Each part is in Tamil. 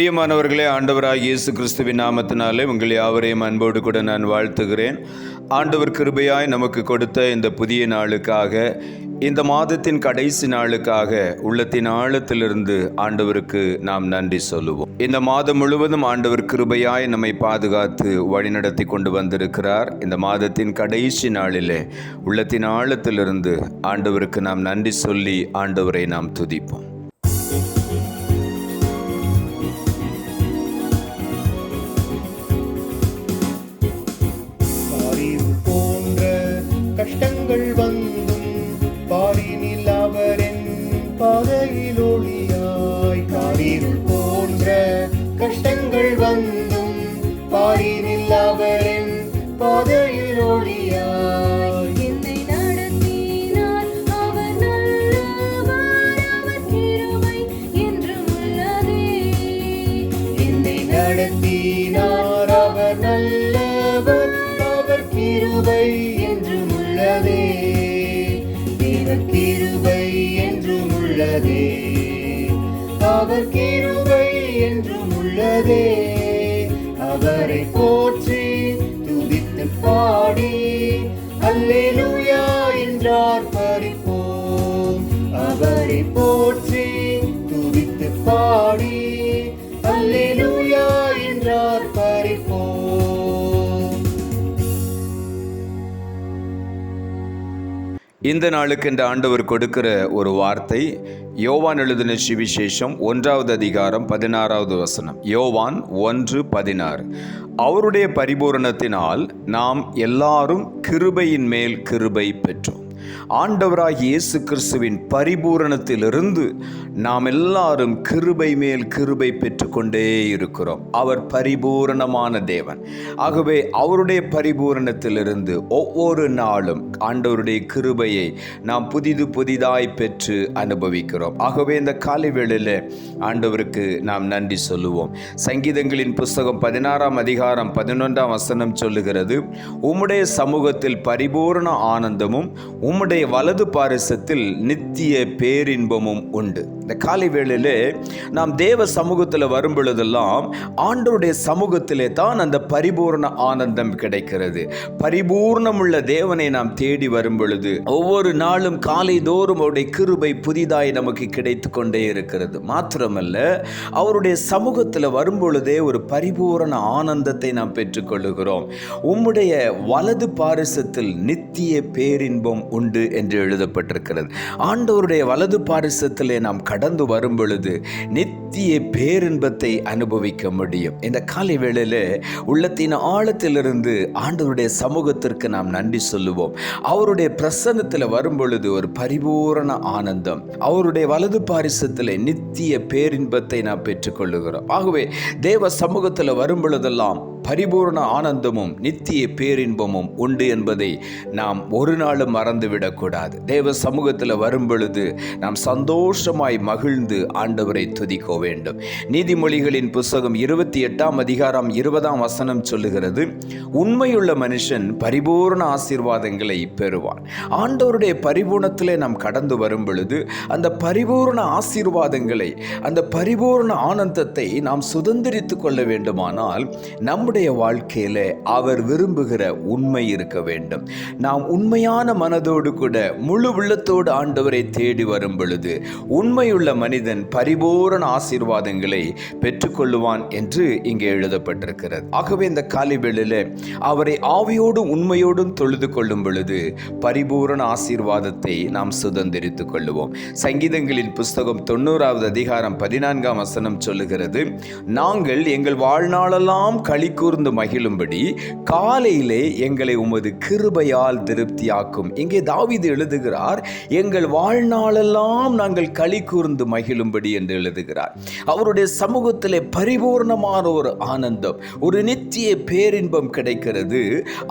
பிரியமானவர்களே, ஆண்டவராகிய இயேசு கிறிஸ்துவின் நாமத்தினாலே உங்கள் யாவரையும் அன்போடு கூட நான் வாழ்த்துகிறேன். ஆண்டவர் கிருபையாய் நமக்கு கொடுத்த இந்த புதிய நாளுக்காக, இந்த மாதத்தின் கடைசி நாளுக்காக உள்ளத்தின் ஆழத்திலிருந்து ஆண்டவருக்கு நாம் நன்றி சொல்லுவோம். இந்த மாதம் முழுவதும் ஆண்டவர் கிருபையாய் நம்மை பாதுகாத்து வழிநடத்தி கொண்டு வந்திருக்கிறார். இந்த மாதத்தின் கடைசி நாளிலே உள்ளத்தின் ஆழத்திலிருந்து ஆண்டவருக்கு நாம் நன்றி சொல்லி ஆண்டவரை நாம் துதிப்போம். கஷ்டங்கள் வந்தும் பாரினில் அவரின் பாதையில் ஒளியாய், காரிருள் போன்ற கஷ்டங்கள் வந்தும் பாரினில் அவரின் பாதையில் ஒளியாய், என்னை நடத்தினார் அவர் நல்லவர், அவர் கிருபை என்றும் உள்ளதே. என்னை நடத்தினார் அவர் நல்லவர், அவர் கிருபை என்றும் உள்ளதே, தேவர் கிருபை என்றும் உள்ளதே, அவர் கிருபை என்றும் உள்ளதே. அவரை போற்றி துதித்து பாடி அல்லேலூயா என்றார் பரிப்போம். அவரை போற்றி துதித்து பாடி அல்லேலூயா என்றார் பரிப்போம். இந்த நாளுக்கு இந்த ஆண்டவர் கொடுக்கிற ஒரு வார்த்தை யோவான் எழுதின சுவிசேஷம் 1வது அதிகாரம் 16வது வசனம். யோவான் 1:16. அவருடைய பரிபூரணத்தினால் நாம் எல்லாரும் கிருபையின் மேல் கிருபை பெற்றோம். ஆண்டவராகிய இயேசு கிறிஸ்துவின் பரிபூரணத்திலிருந்து நாம் எல்லாரும் கிருபை மேல் கிருபை பெற்றுக்கொண்டே இருக்கிறோம். அவர் பரிபூரணமான தேவன். ஆகவே அவருடைய பரிபூரணத்திலிருந்து ஒவ்வொரு நாளும் ஆண்டவருடைய கிருபையை நாம் புதிதாய் பெற்று அனுபவிக்கிறோம். ஆகவே இந்த காலை வேளையில் ஆண்டவருக்கு நாம் நன்றி சொல்லுவோம். சங்கீதங்களின் புஸ்தகம் 16ஆம் அதிகாரம் 11ஆம் வசனம் சொல்லுகிறது, உம்முடைய சமூகத்தில் பரிபூரண ஆனந்தமும் உம்முடைய வலது பாரிசத்தில் நித்திய பேரின்பமும் உண்டு. இந்த காலை வேளையிலே நாம் தேவ சமூகத்தில் வரும் பொழுதெல்லாம் ஆண்டவருடைய சமூகத்திலே தான் அந்த பரிபூர்ண ஆனந்தம் கிடைக்கிறது. பரிபூர்ணமுள்ள தேவனை நாம் தேடி வரும் பொழுது ஒவ்வொரு நாளும் காலை தோறும் அவருடைய கிருபை புதிதாய் நமக்கு கிடைத்து கொண்டே இருக்கிறது. மாத்திரமல்ல, அவருடைய சமூகத்தில் வரும் பொழுதே ஒரு பரிபூரண ஆனந்தத்தை நாம் பெற்றுக்கொள்ளுகிறோம். உம்முடைய வலது பாரிசத்தில் நித்திய பேரின்பம் உண்டு என்று எழுதப்பட்டிருக்கிறது. ஆண்டவருடைய வலது பாரிசத்திலே நாம் கடந்து வரும் பொழுது நித்திய பேரின்பத்தை அனுபவிக்க முடியும். இந்த காலை வேளையில உள்ளத்தின் ஆழத்திலிருந்து ஆண்டவருடைய சமூகத்திற்கு நாம் நன்றி சொல்லுவோம். அவருடைய பிரசன்னத்தில் வரும் பொழுது ஒரு பரிபூரண ஆனந்தம், அவருடைய வலது பாரிசத்திலே நித்திய பேரின்பத்தை நாம் பெற்றுக்கொள்ளுகிறோம். ஆகவே தேவ சமூகத்தில் வரும் பொழுதெல்லாம் பரிபூர்ண ஆனந்தமும் நித்திய பேரின்பமும் உண்டு என்பதை நாம் ஒரு நாளும் மறந்துவிடக்கூடாது. தேவ சமூகத்தில் வரும் பொழுது நாம் சந்தோஷமாய் மகிழ்ந்து ஆண்டவரை துதிக்க வேண்டும். நீதிமொழிகளின் புஸ்தகம் 28ஆம் அதிகாரம் 20ஆம் வசனம் சொல்லுகிறது, உண்மையுள்ள மனுஷன் பரிபூர்ண ஆசீர்வாதங்களை பெறுவான். ஆண்டவருடைய பரிபூர்ணத்திலே நாம் கடந்து வரும் பொழுது அந்த பரிபூர்ண ஆசீர்வாதங்களை, அந்த பரிபூர்ண ஆனந்தத்தை நாம் சுதந்திரித்துக் கொள்ள வேண்டுமானால் நம்முடைய வாழ்க்கையில அவர் விரும்புகிற உண்மை இருக்க வேண்டும். நாம் உண்மையான மனதோடு கூட முழு உள்ளத்தோடு ஆண்டவரை தேடி வரும் பொழுது உண்மையுள்ள மனிதன் பரிபூரண ஆசீர்வாதங்களை பெற்றுக்கொள்ளுவான் என்று இங்கே எழுதப்பட்டிருக்கிறது. ஆகவே இந்த காலை வேளையில அவரை ஆவியோடும் உண்மையோடும் தொழுது கொள்ளும் பொழுது பரிபூரண ஆசீர்வாதத்தை நாம் சுதந்திரித்துக் கொள்ளுவோம். சங்கீதங்களின் புஸ்தகம் 90வது அதிகாரம் 14ஆம் வசனம் சொல்லுகிறது, நாங்கள் எங்கள் வாழ்நாளெல்லாம் களி கூர்ந்து மகிழும்படி காலையிலே எங்களை உமது கிருபையால் திருப்தியாக்கும். இங்கே தாவீது எழுதுகிறார், எங்கள் வாழ்நாளெல்லாம் நாங்கள் களி கூர்ந்து மகிழும்படி என்று எழுதுகிறார். அவருடைய சமூகத்திலே பரிபூர்ணமான ஒரு ஆனந்தம், ஒரு நித்திய பேரின்பம் கிடைக்கிறது.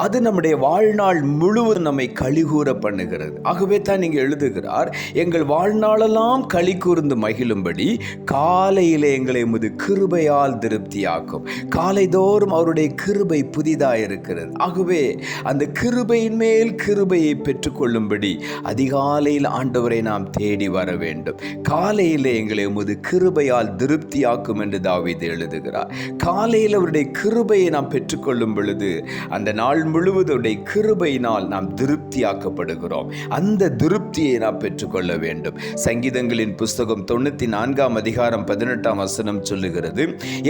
அது நம்முடைய வாழ்நாள் முழுவதும் நம்மை களிகூர பண்ணுகிறது. ஆகவே தான் இங்கே எழுதுகிறார், எங்கள் வாழ்நாளெல்லாம் களி கூர்ந்து மகிழும்படி காலையிலே எங்களை உமது கிருபையால் திருப்தியாக்கும். காலை தோறும் அவருடைய கிருபை புதிதாக இருக்கிறது. ஆகவே அந்த கிருபையின் மேல் கிருபையை பெற்றுக்கொள்ளும்படி அதிகாலையில் ஆண்டவரை நாம் தேடி வர வேண்டும். காலையில் எங்களை உமது கிருபையால் திருப்தியாக்கும் என்று தாவீது எழுதுகிறார். காலையில் அவருடைய கிருபையை நாம் பெற்றுக்கொள்ளும் பொழுது அந்த நாள் முழுவதுடைய கிருபையினால் நாம் திருப்தியாக்கப்படுகிறோம். அந்த திருப்தியை நாம் பெற்றுக்கொள்ள வேண்டும். சங்கீதங்களின் புஸ்தகம் 94 அதிகாரம் 18 வசனம் சொல்லுகிறது,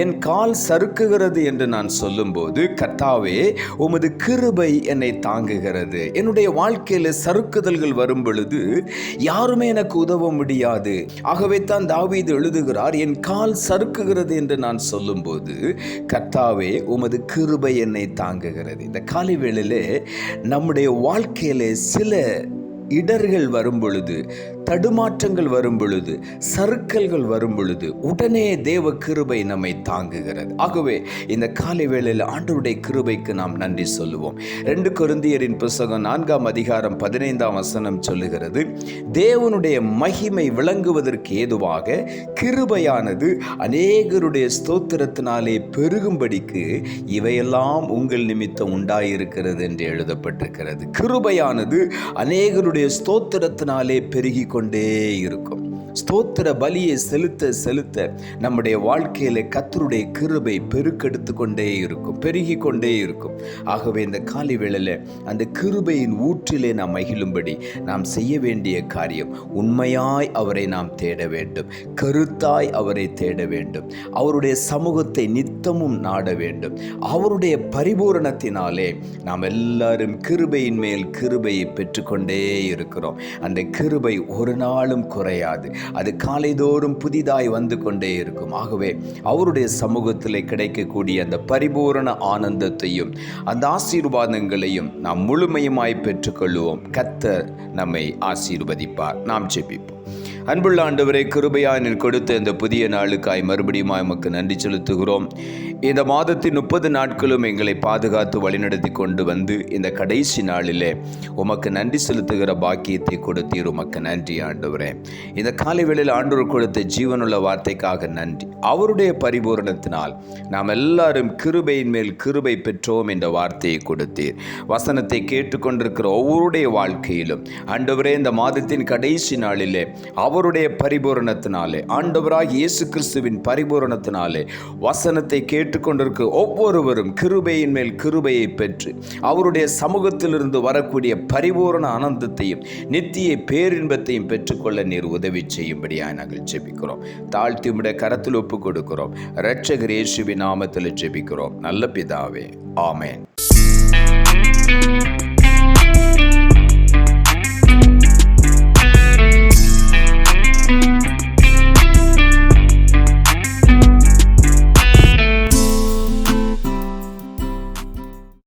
என் கால் சறுக்குகிறது என்று நான் சொல்லும்போது கர்த்தாவே உமது கிருபை என்னை தாங்குகிறது. என்னுடைய வாழ்க்கையில் சறுக்குதல்கள் வரும் பொழுது யாருமே எனக்கு உதவ முடியாது. ஆகவே தான் தாவீது எழுதுகிறார், என் கால் சறுக்குகிறது என்று நான் சொல்லும்போது கர்த்தாவே உமது கிருபை என்னை தாங்குகிறது. இந்த காலை வேளையிலே நம்முடைய வாழ்க்கையிலே சில இடர்கள் வரும் பொழுது, தடுமாற்றங்கள் வரும் பொழுது, சறுக்கல்கள் வரும் பொழுது உடனே தேவ கிருபை நம்மை தாங்குகிறது. ஆகவே இந்த காலை வேளையில் ஆண்டவருடைய கிருபைக்கு நாம் நன்றி சொல்லுவோம். 2 கொரிந்தியரின் புஸ்தகம் 4 அதிகாரம் 15 வசனம் சொல்லுகிறது, தேவனுடைய மகிமை விளங்குவதற்கு ஏதுவாக கிருபையானது அநேகருடைய ஸ்தோத்திரத்தினாலே பெருகும்படிக்கு இவையெல்லாம் உங்கள் நிமித்தம் உண்டாயிருக்கிறது என்று எழுதப்பட்டிருக்கிறது. கிருபையானது அநேகருடைய ஸ்தோத்திரத்தினாலே பெருகி கொண்டே இருக்கும். ஸ்தோத்திர பலியை செலுத்த செலுத்த நம்முடைய வாழ்க்கையில கர்த்தருடைய கிருபை பெருக்கெடுத்து கொண்டே இருக்கும், பெருகி கொண்டே இருக்கும். ஆகவே இந்த காலை வேளையில அந்த கிருபையின் ஊற்றிலே நாம் மகிழும்படி நாம் செய்ய வேண்டிய காரியம், உண்மையாய் அவரை நாம் தேட வேண்டும், கருத்தாய் அவரை தேட வேண்டும், அவருடைய சமூகத்தை நித்தமும் நாட வேண்டும். அவருடைய பரிபூரணத்தினாலே நாம் எல்லாரும் கிருபையின் மேல் கிருபையை பெற்றுக்கொண்டே இருக்கிறோம். அந்த கிருபை ஒரு நாளும் குறையாது. அது காலைதோறும் புதிதாய் வந்து கொண்டே இருக்கும். ஆகவே அவருடைய சமூகத்தில் கிடைக்கக்கூடிய அந்த பரிபூரண ஆனந்தத்தையும் அந்த ஆசீர்வாதங்களையும் நாம் முழுமையுமாய் பெற்றுக்கொள்வோம். கர்த்தர் நம்மை ஆசீர்வதிப்பார். நாம் ஜெபிப்போம். அன்புள்ள ஆண்டவரே, கிருபையாய் நீர் கொடுத்த இந்த புதிய நாளுக்காய் மறுபடியும் உமக்கு நன்றி செலுத்துகிறோம். இந்த மாதத்தின் 30 நாட்களும் எங்களை பாதுகாத்து வழிநடத்தி கொண்டு வந்து இந்த கடைசி நாளிலே உமக்கு நன்றி செலுத்துகிற பாக்கியத்தை கொடுத்தீர். உமக்கு நன்றி ஆண்டவரே. இந்த காலை வேளையில் ஆண்டவர் கொடுத்த ஜீவனுள்ள வார்த்தைக்காக நன்றி. அவருடைய பரிபூரணத்தினால் நாம் எல்லாரும் கிருபையின் மேல் கிருபை பெற்றோம் என்ற வார்த்தையை கொடுத்தீர். வசனத்தை கேட்டுக்கொண்டிருக்கிற ஒவ்வொருடைய வாழ்க்கையிலும் ஆண்டவரே, இந்த மாதத்தின் கடைசி நாளிலே அவருடைய பரிபூரணத்தினாலே, ஆண்டவராகிய இயேசு கிறிஸ்துவின் பரிபூரணத்தினாலே வசனத்தை கேட்டுக்கொண்டிருக்க ஒவ்வொருவரும் கிருபையின் மேல் கிருபையை பெற்று அவருடைய சமூகத்திலிருந்து வரக்கூடிய பரிபூரண ஆனந்தத்தையும் நித்திய பேரின்பத்தையும் பெற்றுக்கொள்ள நீர் உதவி செய்யும்படியாக நாங்கள் ஜெபிக்கிறோம். தாழ்த்தி உம்முடைய கரத்தில் ஒப்புக் கொடுக்கிறோம். இரட்சகர் இயேசுவின் நாமத்தில் ஜெபிக்கிறோம் நல்ல பிதாவே, ஆமென்.